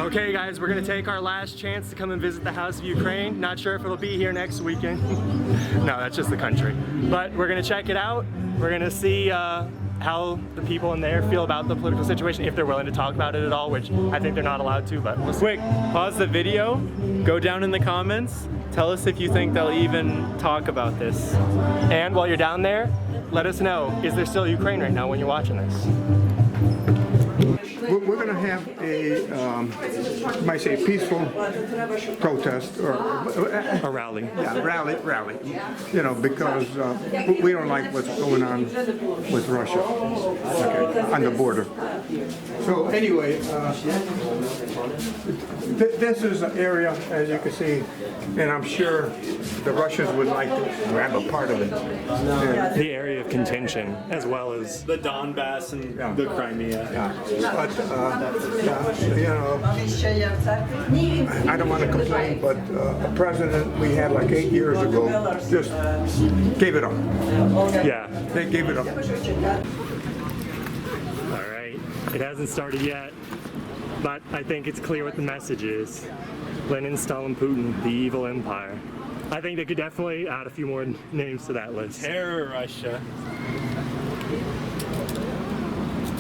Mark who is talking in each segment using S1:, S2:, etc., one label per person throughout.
S1: Okay guys, we're gonna take our last chance to come and visit the House of Ukraine. Not sure if it'll be here next weekend. No, that's just the country. But we're gonna check it out. We're gonna see how the people in there feel about the political situation, if they're willing to talk about it at all, which I think they're not allowed to, but we'll see.
S2: Quick, pause the video, go down in the comments, tell us if you think they'll even talk about this.
S1: And while you're down there, let us know, is there still Ukraine right now when you're watching this?
S3: We're going to have a, might say, peaceful protest or
S1: A rally.
S3: yeah, rally. You know, because we don't like what's going on with Russia, okay, on the border. So anyway, this is an area, as you can see, and I'm sure the Russians would like to grab a part of it.
S1: The area of contention, as well as
S2: The Donbass and the Crimea.
S3: But, you know, I don't want to complain, but a president we had like 8 years ago just gave it up.
S1: yeah.
S3: They gave it up.
S1: All right, it hasn't started yet, but I think it's clear what the message is. Lenin, Stalin, Putin, the evil empire. I think they could definitely add a few more names to that list.
S2: Terror Russia.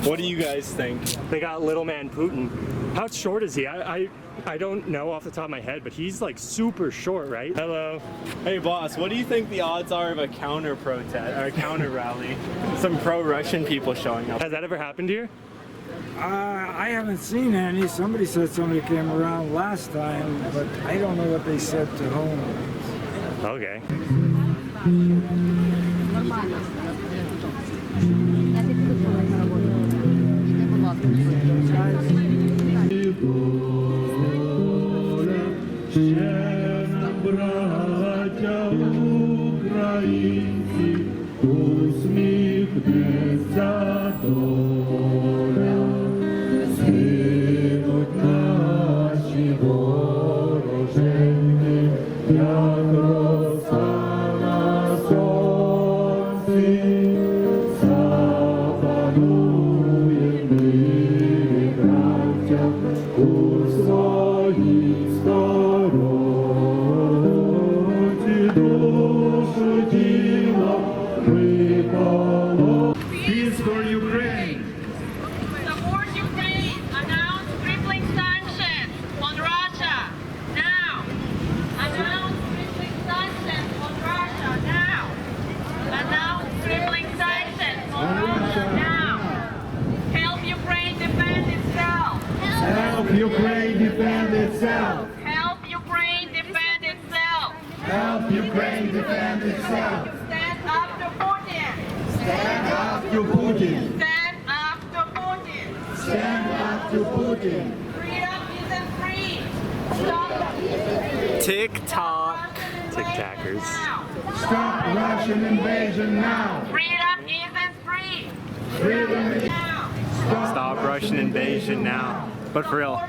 S2: What do you guys think?
S1: They got little man Putin. How short is he? I don't know off the top of my head, but he's like super short, right? Hello.
S2: Hey boss, what do you think the odds are of a counter protest or a counter rally? Some pro-Russian people showing up.
S1: Has that ever happened here?
S4: I haven't seen any. Somebody said somebody came around last time, but I don't know what they said to whom.
S1: Okay.
S3: Peace for Ukraine.
S5: Support Ukraine. Announce crippling sanctions on Russia now. Announce crippling sanctions on Russia now. Announce crippling sanctions on Russia now. Help Ukraine defend itself.
S3: Help Ukraine defend itself.
S5: Help Ukraine defend itself.
S3: Help Ukraine defend itself.
S5: Stand up to Putin.
S3: Stand up to Putin.
S5: Stand up to Putin.
S3: Stand up to Putin.
S5: Freedom isn't free. Stop
S2: TikTok.
S1: Tic-tackers.
S3: Stop Russian invasion now.
S5: Freedom isn't free.
S3: Freedom is
S5: Now.
S2: Stop Russian invasion now. But for real,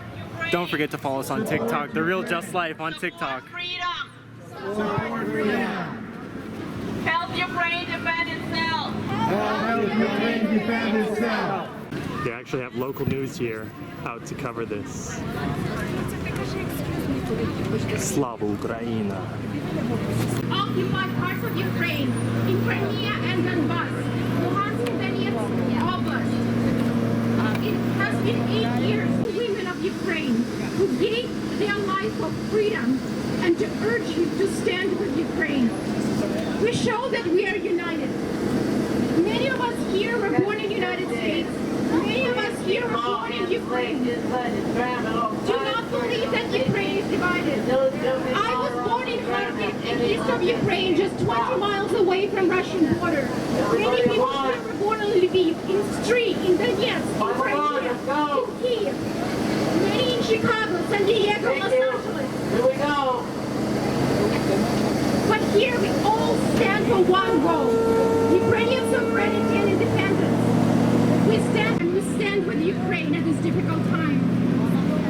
S2: don't forget to follow us on TikTok. The Real Just Life on TikTok.
S5: Freedom.
S3: support freedom.
S5: Help Ukraine defend itself.
S3: Help Ukraine defend itself.
S1: They actually have local news here out to cover this. Slava Ukraina.
S6: Occupied parts of Ukraine, in Crimea and Donbass, Luhansk and Donetsk Oblast. It has been 8 years. Women of Ukraine who gave their life for freedom and to urge you to stand with Ukraine. We show that we are united. Many of us here were born in the United States. Many of us here were born in Ukraine. Do not believe that Ukraine is divided. I was born in Kharkiv, in east of Ukraine, just 20 miles away from Russian border. Many people here were born in Lviv, in Stry, in Donetsk, in Crimea, in Kiev. Many in Chicago, San Diego, Los Angeles.
S5: Here we go.
S6: But here we all stand for one goal: Ukrainian sovereignty and independence. We stand with Ukraine at this difficult time.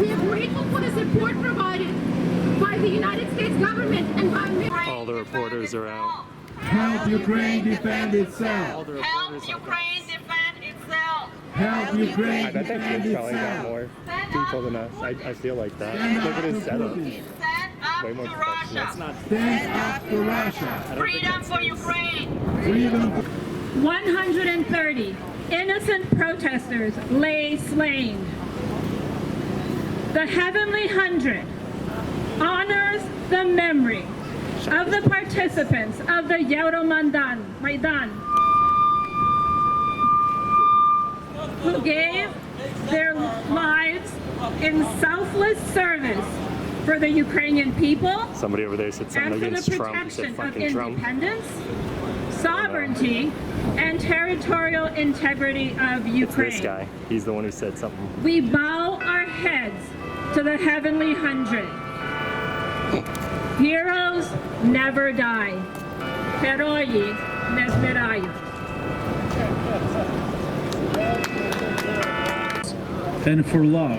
S6: We are grateful for the support provided by the United States government and by
S1: All the reporters are out.
S3: Help Ukraine defend itself.
S5: Help Ukraine defend itself.
S4: Help Ukraine.
S1: I bet that kid's probably got more people than us. I feel like that. Look at his setup.
S5: Stand up
S1: Way more
S5: to
S1: professional.
S5: Russia.
S4: Stand up to Russia.
S5: Freedom for Ukraine.
S4: Freedom.
S6: 130 innocent protesters lay slain. The Heavenly Hundred honors the memory of the participants of the Euromaidan, who gave their lives in selfless service for the Ukrainian people
S1: Somebody over there said something
S6: and for the
S1: against Trump. He
S6: protection
S1: said
S6: of
S1: fucking Trump.
S6: independence, sovereignty, and territorial integrity of
S1: This
S6: Ukraine.
S1: guy. He's the one who said something.
S6: We bow our heads to the Heavenly Hundred. Heroes never die. Herої не змирають.
S7: And for love.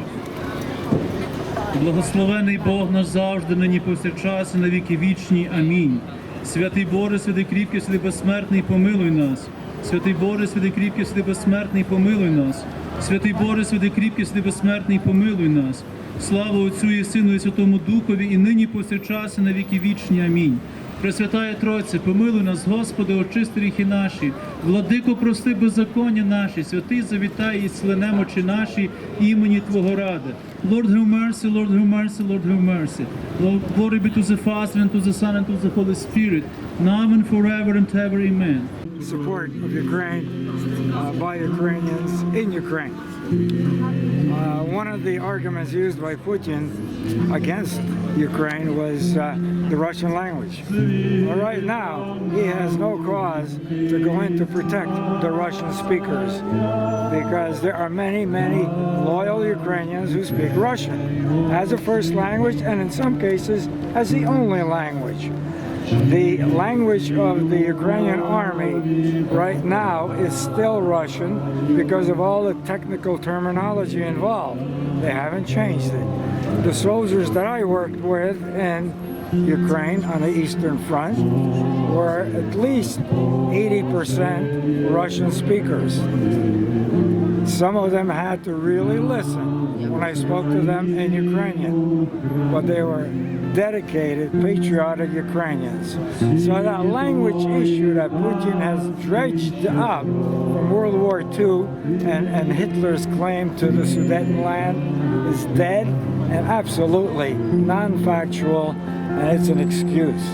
S7: Благословений Бог наш завжди, нині повсякчас і на віки вічні. Амінь. Святий Боже, святий кріпкий, святий безсмертний, помилуй нас. Святий Боже, святий кріпкий, святий безсмертний, помилуй нас. Святий Боже, святий кріпкий, святий безсмертний, помилуй нас. Слава Отцю і Сину і Святому Духові, і нині повсякчас і на віки вічні. Амінь. Пресвятая Тройце, помилуй нас, Господи, очисти гріхи наші. Владико, прости беззаконня наші. Святий завітай і зцели немочі наші імені Твого ради. Lord have mercy, Lord have mercy, Lord have mercy. Lord, glory be to the Father and to the Son and to the Holy Spirit, now and forever and ever. Amen.
S4: Support of Ukraine by Ukrainians in Ukraine. One of the arguments used by Putin against Ukraine was the Russian language. Well, right now, he has no cause to go in to protect the Russian speakers because there are many, many loyal Ukrainians who speak Russian as a first language and in some cases as the only language. The language of the Ukrainian army right now is still Russian because of all the technical terminology involved. They haven't changed it. The soldiers that I worked with in Ukraine on the Eastern Front were at least 80% Russian speakers. Some of them had to really listen when I spoke to them in Ukrainian, but they were dedicated, patriotic Ukrainians. So that language issue that Putin has dredged up from World War II and Hitler's claim to the Sudetenland is dead and absolutely non-factual, and it's an excuse.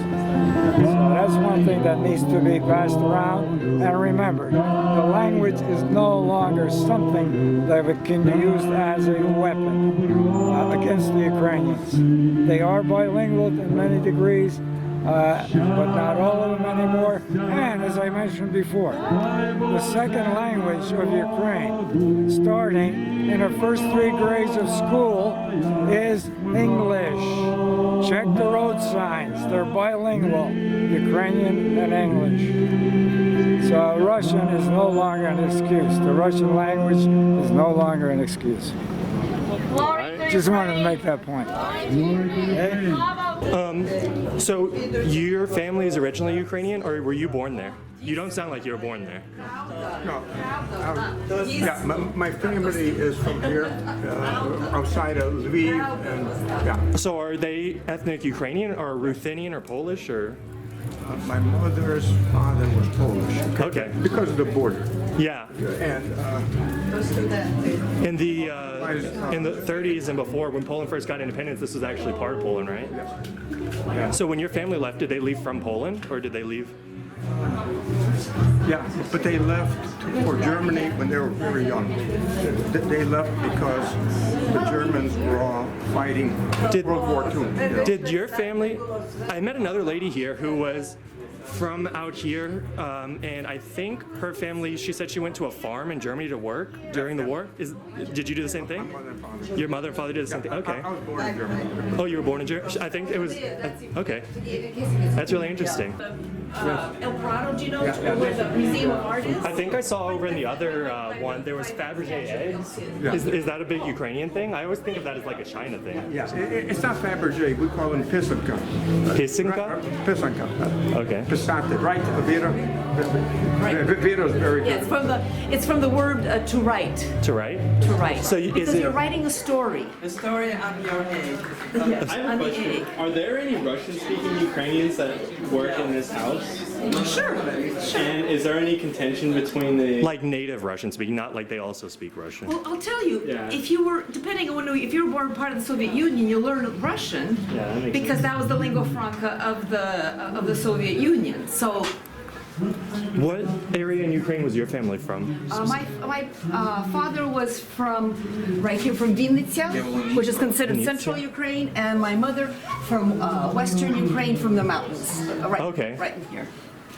S4: So that's one thing that needs to be passed around and remembered. The language is no longer something that can be used as a weapon against the Ukrainians. They are bilingual in many degrees, but not all of them anymore. And as I mentioned before, the second language of Ukraine, starting in the first 3 grades of school, is English. Check the road signs, they're bilingual, Ukrainian and English. So Russian is no longer an excuse. The Russian language is no longer an excuse.
S5: Glory to
S4: Just wanted to
S5: Ukraine.
S4: make that point.
S1: So your family is originally Ukrainian, or were you born there? You don't sound like you were born there.
S3: No. Yeah, my family is from here, outside of Lviv, and yeah.
S1: So are they ethnic Ukrainian, or Ruthenian, or Polish, or?
S3: My mother's father was Polish.
S1: Okay.
S3: Because of the border.
S1: Yeah.
S3: And
S1: In the 30s and before, when Poland first got independence, this was actually part of Poland, right?
S3: yeah.
S1: So when your family left, did they leave from Poland, or did they leave?
S3: Yeah, but they left for Germany when they were very young. They left because the Germans were all fighting World War II.
S1: Did your family? I met another lady here who was from out here, and I think her family. She said she went to a farm in Germany to work during the war. Did you do the same thing?
S3: My mother and father.
S1: Your mother and father did the same thing. Okay.
S3: I was born in Germany.
S1: Oh, you were born in Germany. I think it was. Okay. That's really interesting.
S8: El Prado, do you know
S3: Yeah.
S8: where the Museum of Art is?
S1: I think I saw over in the other one there was Fabergé eggs.
S3: Yeah.
S1: Is that a big Ukrainian thing? I always think of that as like a China thing.
S3: Yeah, it's not Fabergé. We call them pisanka.
S1: Pisanka?
S3: Pisanka.
S1: Okay.
S3: Pisate, right, Avira? Vito is very
S8: Yeah,
S3: good.
S8: it's from the word to write.
S1: To write?
S8: To write.
S1: So is
S8: because
S1: it-
S8: you're writing a story.
S9: The story on your egg.
S8: Yes,
S2: I have
S8: on
S2: a
S8: the
S2: question.
S8: egg.
S2: Are there any Russian-speaking Ukrainians that work in this house?
S8: Sure.
S2: And is there any contention between the...
S1: Like native Russian speaking, not like they also speak Russian.
S8: Well, I'll tell you,
S2: Yeah.
S8: if you were, depending on if you were part of the Soviet Union, you learn Russian
S2: Yeah, that makes
S8: because that was the lingua franca of the Soviet Union. So
S1: What area in Ukraine was your family from?
S8: my father was from right here from Vinnytsia, which is considered central Ukraine, and my mother from western Ukraine from the mountains,
S1: Okay.
S8: right in here.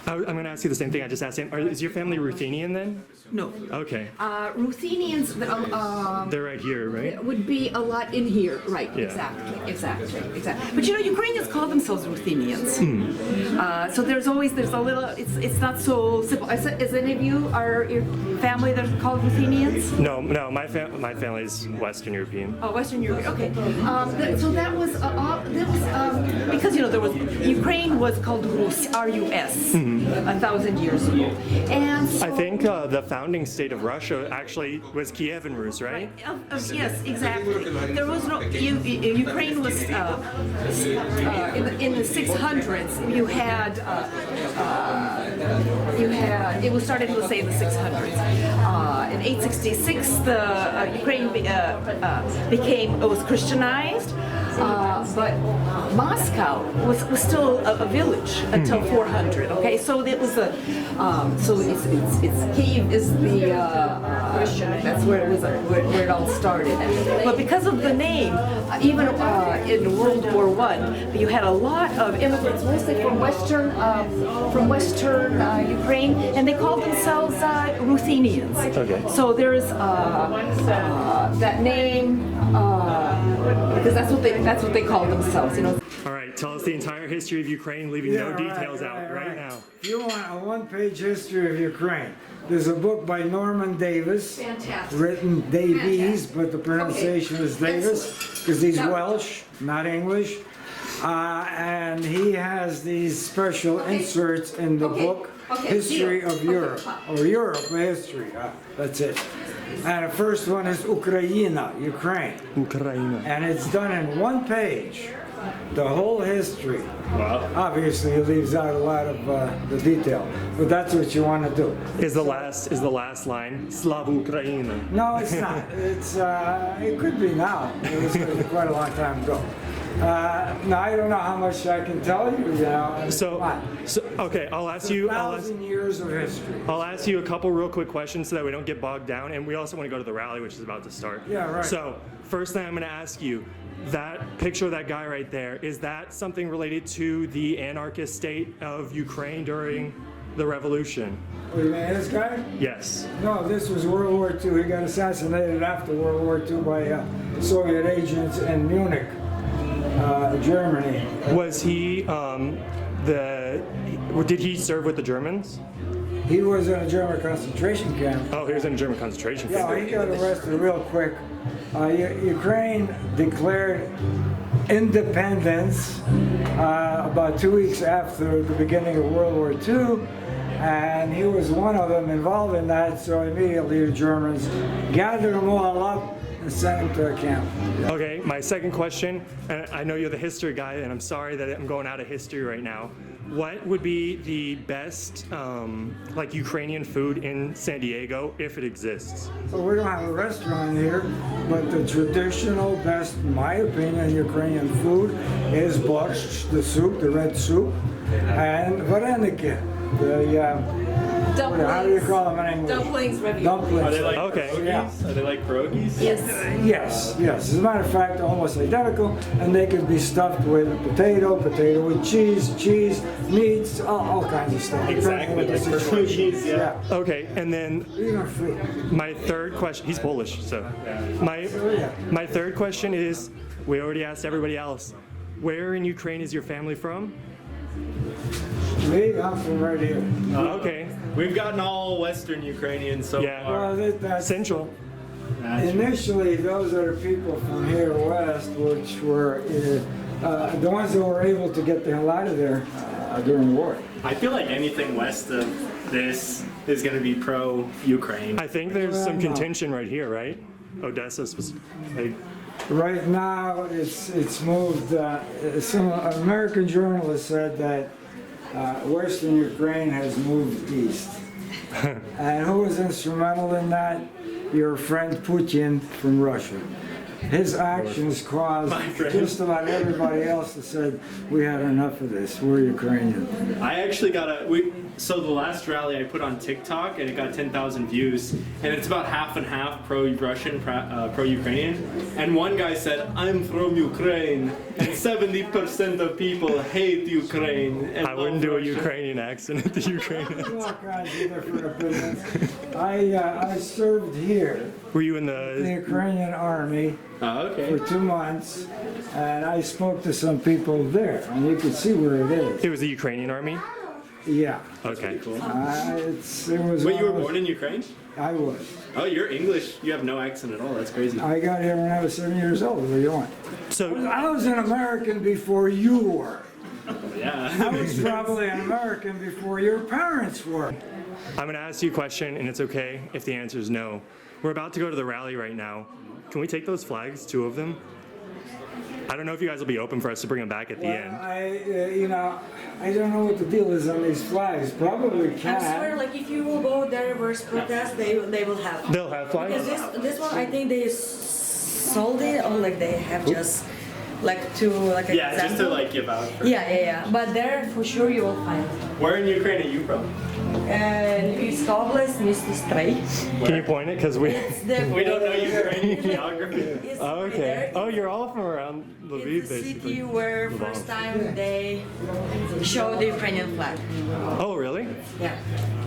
S1: I'm going to ask you the same thing I just asked him. Is your family Ruthenian then?
S8: No.
S1: Okay.
S8: Ruthenians
S1: They're right here, right?
S8: would be a lot in here, right?
S1: Yeah.
S8: Exactly. But you know, Ukrainians call themselves Ruthenians. So there's a little. It's not so simple. Is any of you your family that are called Ruthenians?
S1: No, my family is Western European.
S8: Oh, Western Europe. Okay. So that was because there was Ukraine was called Rus, R-U-S, 1,000 years ago, and so,
S1: I think the founding state of Russia actually was Kiev and Rus, right?
S8: Yes, exactly. There was no Ukraine was in the 600s. It was started, let's say, in the 600s. In 866, the Ukraine was Christianized, but Moscow was still a village until 400. Okay, so it was it's Kiev is the Christian. That's where it was where it all started. But because of the name, even in World War I, you had a lot of immigrants, mostly from Western Ukraine, and they called themselves Ruthenians.
S1: Okay.
S8: So there's that name because that's what they call themselves.
S1: All right, tell us the entire history of Ukraine, leaving no details out right now.
S4: If you want a one-page history of Ukraine, there's a book by Norman Davis,
S8: Fantastic.
S4: written Davies, but the pronunciation is Davis because he's
S8: Now-
S4: Welsh, not English. And he has these special inserts in the book, History
S8: Theo.
S4: of Europe, or Europe History. That's it. And the first one is Ukraina, Ukraine.
S1: Ukraine.
S4: And it's done in one page, the whole history.
S2: Wow.
S4: Obviously, it leaves out a lot of the detail, but that's what you want to do.
S1: Is the last line Slava Ukraina?
S4: No, it's not. It's it could be now. It was quite a long time ago. Now I don't know how much I can tell you.
S1: So okay, I'll ask you
S4: 1,000 years of history.
S1: I'll ask you a couple real quick questions so that we don't get bogged down, and we also want to go to the rally, which is about to start.
S4: Yeah, right.
S1: So first thing I'm going to ask you, that picture of that guy right there, is that something related to the anarchist state of Ukraine during the revolution?
S4: What do you mean, this guy?
S1: Yes.
S4: No, this was World War II. He got assassinated after World War II by Soviet agents in Munich, Germany.
S1: Was he did he serve with the Germans?
S4: He was in a German concentration camp.
S1: Oh, he was in a German concentration camp.
S4: Yeah, he got arrested real quick. Ukraine declared independence about 2 weeks after the beginning of World War II, and he was one of them involved in that, so immediately the Germans gathered them all up and sent them to a camp.
S1: Okay, my second question, and I know you're the history guy, and I'm sorry that I'm going out of history right now. What would be the best, like Ukrainian food in San Diego, if it exists?
S4: So we don't have a restaurant here, but the traditional best, in my opinion, Ukrainian food is borscht, the soup, the red soup, and vareniki, how do you call them in English?
S8: Dumplings, ravioli.
S4: Dumplings.
S2: Are they like
S1: Okay.
S2: pierogies?
S4: Yeah.
S2: Are they like pierogies?
S8: Yes.
S4: Yes. As a matter of fact, almost identical, and they could be stuffed with potato with cheese, meats, all kinds of stuff.
S2: Exactly,
S4: depending on
S2: like
S4: the situation.
S2: pierogies, yeah.
S1: Okay, and then
S4: Even fruit.
S1: my third question, he's Polish, so my third question is, we already asked everybody else, where in Ukraine is your family from?
S4: Me, I'm from right here.
S1: Okay,
S2: We've gotten all Western Ukrainians so
S1: Yeah.
S2: far.
S4: Well, that's
S1: Central.
S4: initially those are the people from here west, which were the ones that were able to get the hell out of there during the war.
S2: I feel like anything west of this is going to be pro-Ukraine.
S1: I think there's some
S4: No.
S1: contention right here, right? Odessa's was like,
S4: Right now, it's moved. Some American journalists said that Western Ukraine has moved east. And who was instrumental in that? Your friend Putin from Russia. His actions caused just about everybody else that said, we had enough of this, we're Ukrainian.
S2: I actually got so the last rally I put on TikTok and it got 10,000 views and it's about half and half pro-Russian, pro-Ukrainian. And one guy said, I'm from Ukraine and 70% of people hate Ukraine. And
S1: I wouldn't do a
S2: Russia.
S1: Ukrainian accent at the Ukrainians.
S4: All kinds of different opinions. I served here,
S1: Were you in
S4: the
S1: the?
S4: Ukrainian army,
S2: Oh, okay.
S4: for 2 months, and I spoke to some people there, and you can see where it is.
S1: It was the Ukrainian army.
S4: Yeah.
S1: Okay.
S2: Cool.
S4: It was.
S2: Wait, you were
S4: one of-
S2: born in Ukraine?
S4: I was.
S2: Oh, you're English. You have no accent at all. That's crazy.
S4: I got here when I was 7 years old. What do you want?
S1: So
S4: I was an American before you were.
S2: Yeah.
S4: I was probably an American before your parents were.
S1: I'm gonna ask you a question, and it's okay if the answer is no. We're about to go to the rally right now. Can we take those flags, 2 of them? I don't know if you guys will be open for us to bring them back at the end.
S4: I don't know what the deal is on these flags. Probably
S9: I'm sure,
S4: can.
S9: like, if you will go there versus protest, they will have.
S1: They'll have
S9: Because
S1: flags.
S9: this one, I think they sold it, or like they have just like to like.
S2: Yeah, just to
S9: example.
S2: like give out.
S9: Yeah. But there, for sure, you will find.
S2: Where in Ukraine are you from?
S9: Lviv oblast, Mr. Stray.
S1: Can you point it? Because we.
S2: We don't know Ukrainian geography.
S9: It's
S1: Oh, okay.
S9: there.
S1: Oh, you're all from around Lviv,
S9: It's the city
S1: basically.
S9: where
S1: Lvov.
S9: first time they show the Ukrainian flag.
S1: Oh, really?
S9: Yeah.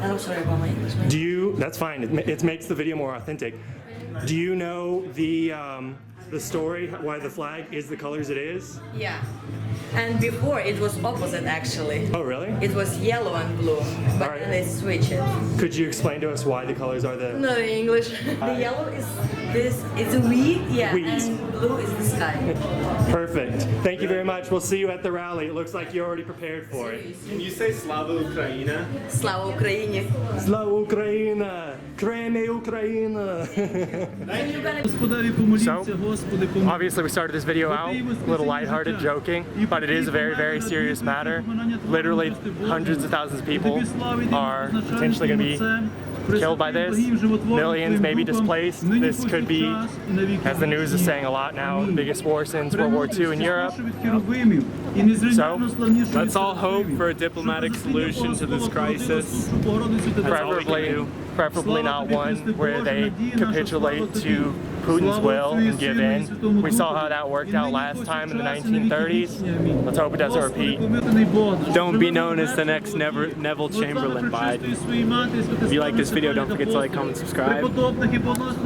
S9: I'm sorry about my English.
S1: Do you? That's fine. It makes the video more authentic. Do you know the story why the flag is the colors it is?
S9: Yeah. And before it was opposite actually.
S1: Oh, really?
S9: It was yellow and blue, but
S1: Alright.
S9: then they switch it.
S1: Could you explain to us why the colors are the?
S9: No English. The yellow is this. It's a wheat, yeah,
S1: Wheat.
S9: and blue is the sky.
S1: Perfect. Thank you very much. We'll see you at the rally. It looks like you're already prepared for it.
S2: Can you say Slava Ukraina?
S9: Слава Україні.
S1: Slava Ukraina! Kreme Ukraina!
S7: Господеві помоліться,
S1: So,
S7: Господи, помилуй.
S1: Obviously, we started this video out a little lighthearted, joking, but it is a very, very serious matter. Literally, hundreds of thousands of people are potentially going to be killed by this. Millions may be displaced. This could be, as the news is saying a lot now, the biggest war since World War II in Europe. So,
S2: Let's all hope for a diplomatic solution to this crisis.
S1: preferably not one where they capitulate to Putin's will and give in. We saw how that worked out last time in the 1930s. Let's hope it doesn't repeat.
S2: Don't be known as the next Neville Chamberlain Biden. If you like this video, don't forget to like, comment, subscribe.